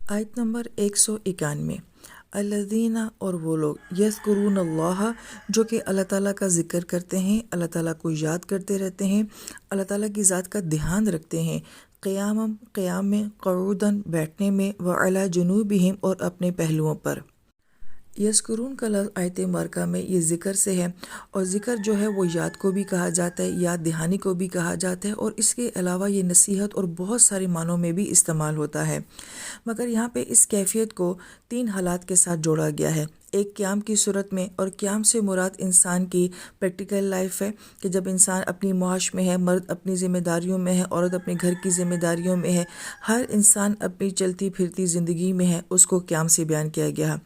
آیت نمبر 191۔ الذین، اور وہ لوگ، یذکرون اللہ، جو کہ اللہ تعالیٰ کا ذکر کرتے ہیں، اللہ تعالیٰ کو یاد کرتے رہتے ہیں، اللہ تعالیٰ کی ذات کا دھیان رکھتے ہیں، قیام میں، قعوداً بیٹھنے میں، وعلی جنوبہم، اور اپنے پہلوؤں پر۔ یذکرون کا لفظ آیت مبارکہ میں یہ ذکر سے ہے، اور ذکر جو ہے وہ یاد کو بھی کہا جاتا ہے، یاد دہانی کو بھی کہا جاتا ہے، اور اس کے علاوہ یہ نصیحت اور بہت سارے معنوں میں بھی استعمال ہوتا ہے، مگر یہاں پہ اس کیفیت کو 3 حالات کے ساتھ جوڑا گیا ہے۔ ایک قیام کی صورت میں، اور قیام سے مراد انسان کی پریکٹیکل لائف ہے کہ جب انسان اپنی معاش میں ہے، مرد اپنی ذمہ داریوں میں ہے، عورت اپنے گھر کی ذمہ داریوں میں ہے، ہر انسان اپنی چلتی پھرتی زندگی میں ہے، اس کو قیام سے بیان کیا گیا ہے۔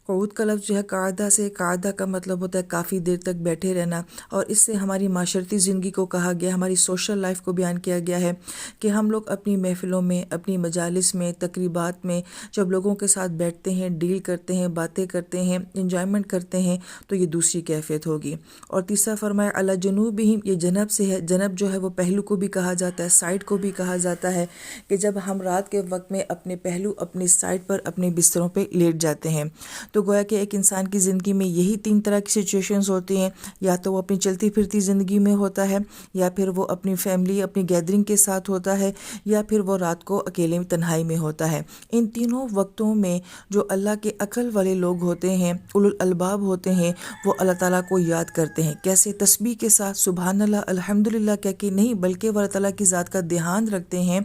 قعود کا لفظ جو ہے قعدہ سے، قعدہ کا مطلب ہوتا ہے کافی دیر تک بیٹھے رہنا، اور اس سے ہماری معاشرتی زندگی کو کہا گیا، ہماری سوشل لائف کو بیان کیا گیا ہے کہ ہم لوگ اپنی محفلوں میں، اپنی مجالس میں، تقریبات میں جب لوگوں کے ساتھ بیٹھتے ہیں، ڈیل کرتے ہیں، باتیں کرتے ہیں، انجوائمنٹ کرتے ہیں، تو یہ دوسری کیفیت ہوگی۔ اور تیسرا فرمایا علی جنوبہم، یہ جنب سے ہے، جنب جو ہے وہ پہلو کو بھی کہا جاتا ہے، سائڈ کو بھی کہا جاتا ہے، کہ جب ہم رات کے وقت میں اپنے پہلو اپنی سائڈ پر اپنے بستروں پہ لیٹ جاتے ہیں، تو گویا کہ ایک انسان کی زندگی میں یہی 3 طرح کی سچویشنز ہوتی ہیں، یا تو وہ اپنی چلتی پھرتی زندگی میں ہوتا ہے، یا پھر وہ اپنی فیملی، اپنی گیدرنگ کے ساتھ ہوتا ہے، یا پھر وہ رات کو اکیلے تنہائی میں ہوتا ہے۔ ان تینوں وقتوں میں جو اللہ کے عقل والے لوگ ہوتے ہیں، اولو الالباب ہوتے ہیں، وہ اللہ تعالیٰ کو یاد کرتے ہیں۔ کیسے؟ تسبیح کے ساتھ، سبحان اللہ، الحمدللہ کہہ کے نہیں، بلکہ وہ اللہ تعالیٰ کی ذات کا دھیان رکھتے ہیں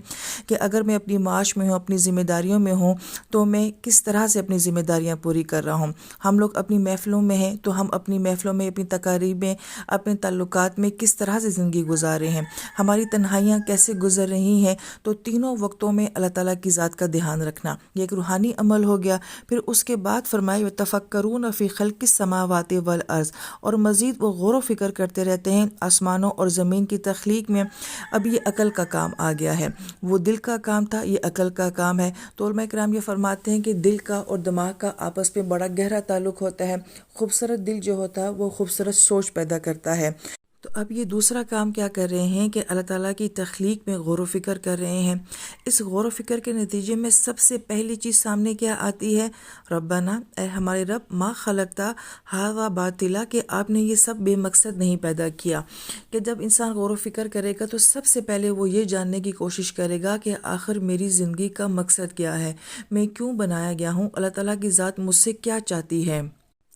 کہ اگر میں اپنی معاش میں ہوں، اپنی ذمہ داریوں میں ہوں، تو میں کس طرح سے اپنی ذمہ داریاں پوری کر رہا ہوں۔ ہم لوگ اپنی محفلوں میں ہیں، تو ہم اپنی محفلوں میں، اپنی تقاریب میں، اپنے تعلقات میں کس طرح سے زندگی گزار رہے ہیں، ہماری تنہائیاں کیسے گزر رہی ہیں۔ تو تینوں وقتوں میں اللہ تعالیٰ کی ذات کا دھیان رکھنا یہ ایک روحانی عمل ہو گیا۔ پھر اس کے بعد فرمایا وَتَفَكَّرُونَ فِي خَلْقِ السَّمَاوَاتِ وَالْأَرْضِ، اور مزید وہ غور و فکر کرتے رہتے ہیں آسمانوں اور زمین کی تخلیق میں۔ اب یہ عقل کا کام آ گیا ہے، وہ دل کا کام تھا، یہ عقل کا کام ہے۔ تو علماء کرام یہ فرماتے ہیں کہ دل کا اور دماغ کا آپس میں بڑا گہرا تعلق ہوتا ہے۔ خوبصورت دل جو ہوتا ہے وہ خوبصورت سوچ پیدا کرتا ہے۔ تو اب یہ دوسرا کام کیا کر رہے ہیں کہ اللہ تعالیٰ کی تخلیق میں غور و فکر کر رہے ہیں۔ اس غور و فکر کے نتیجے میں سب سے پہلی چیز سامنے کیا آتی ہے؟ ربنا، اے ہمارے رب، ما خلقتا ھذا باطلا، کہ آپ نے یہ سب بے مقصد نہیں پیدا کیا۔ کہ جب انسان غور و فکر کرے گا تو سب سے پہلے وہ یہ جاننے کی کوشش کرے گا کہ آخر میری زندگی کا مقصد کیا ہے، میں کیوں بنایا گیا ہوں، اللہ تعالیٰ کی ذات مجھ سے کیا چاہتی ہے۔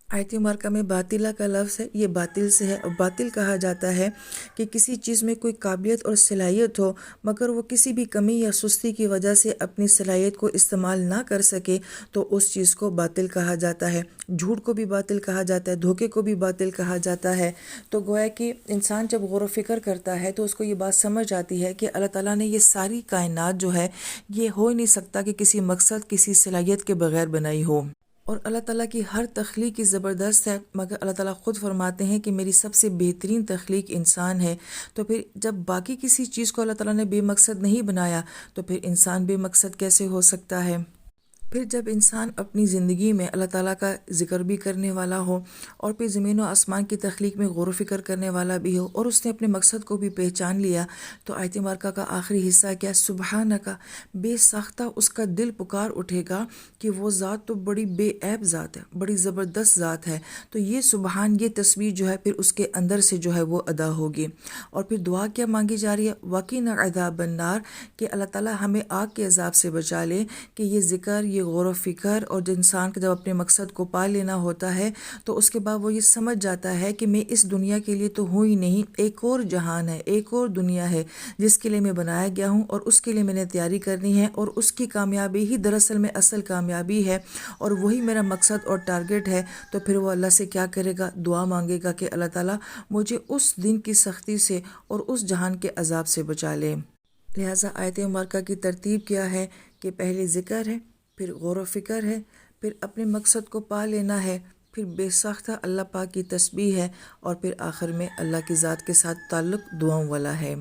آیت مبارکہ میں باطلہ کا لفظ ہے، یہ باطل سے ہے، اور باطل کہا جاتا ہے کہ کسی چیز میں کوئی قابلیت اور صلاحیت ہو، مگر وہ کسی بھی کمی یا سستی کی وجہ سے اپنی صلاحیت کو استعمال نہ کر سکے، تو اس چیز کو باطل کہا جاتا ہے۔ جھوٹ کو بھی باطل کہا جاتا ہے، دھوکے کو بھی باطل کہا جاتا ہے۔ تو گویا کہ انسان جب غور و فکر کرتا ہے تو اس کو یہ بات سمجھ آتی ہے کہ اللہ تعالیٰ نے یہ ساری کائنات جو ہے، یہ ہو ہی نہیں سکتا کہ کسی مقصد، کسی صلاحیت کے بغیر بنائی ہو۔ اور اللہ تعالیٰ کی ہر تخلیق کی زبردست ہے، مگر اللہ تعالیٰ خود فرماتے ہیں کہ میری سب سے بہترین تخلیق انسان ہے۔ تو پھر جب باقی کسی چیز کو اللہ تعالیٰ نے بے مقصد نہیں بنایا، تو پھر انسان بے مقصد کیسے ہو سکتا ہے؟ پھر جب انسان اپنی زندگی میں اللہ تعالیٰ کا ذکر بھی کرنے والا ہو، اور پھر زمین و آسمان کی تخلیق میں غور و فکر کرنے والا بھی ہو، اور اس نے اپنے مقصد کو بھی پہچان لیا، تو آیت مبارکہ کا آخری حصہ کیا؟ سبحانک، بے ساختہ اس کا دل پکار اٹھے گا کہ وہ ذات تو بڑی بے عیب ذات ہے، بڑی زبردست ذات ہے۔ تو یہ سبحان، یہ تسبیح جو ہے پھر اس کے اندر سے جو ہے وہ ادا ہوگی۔ اور پھر دعا کیا مانگی جا رہی ہے؟ وَقِنَا عَذَابَ النَّارِ، کہ اللہ تعالیٰ ہمیں آگ کے عذاب سے بچا لے۔ کہ یہ ذکر، یہ غور و فکر، اور جو انسان کا جب اپنے مقصد کو پا لینا ہوتا ہے، تو اس کے بعد وہ یہ سمجھ جاتا ہے کہ میں اس دنیا کے لیے تو ہوں ہی نہیں، ایک اور جہان ہے، ایک اور دنیا ہے جس کے لیے میں بنایا گیا ہوں، اور اس کے لیے میں نے تیاری کرنی ہے، اور اس کی کامیابی ہی دراصل میں اصل کامیابی ہے، اور وہی میرا مقصد اور ٹارگٹ ہے۔ تو پھر وہ اللہ سے کیا کرے گا؟ دعا مانگے گا کہ اللہ تعالیٰ مجھے اس دن کی سختی سے اور اس جہان کے عذاب سے بچا لے۔ لہٰذا آیت مبارکہ کی ترتیب کیا ہے کہ پہلے ذکر ہے، پھر غور و فکر ہے، پھر اپنے مقصد کو پا لینا ہے، پھر بے ساختہ اللہ پاک کی تسبیح ہے، اور پھر آخر میں اللہ کی ذات کے ساتھ تعلق دعاؤں والا ہے۔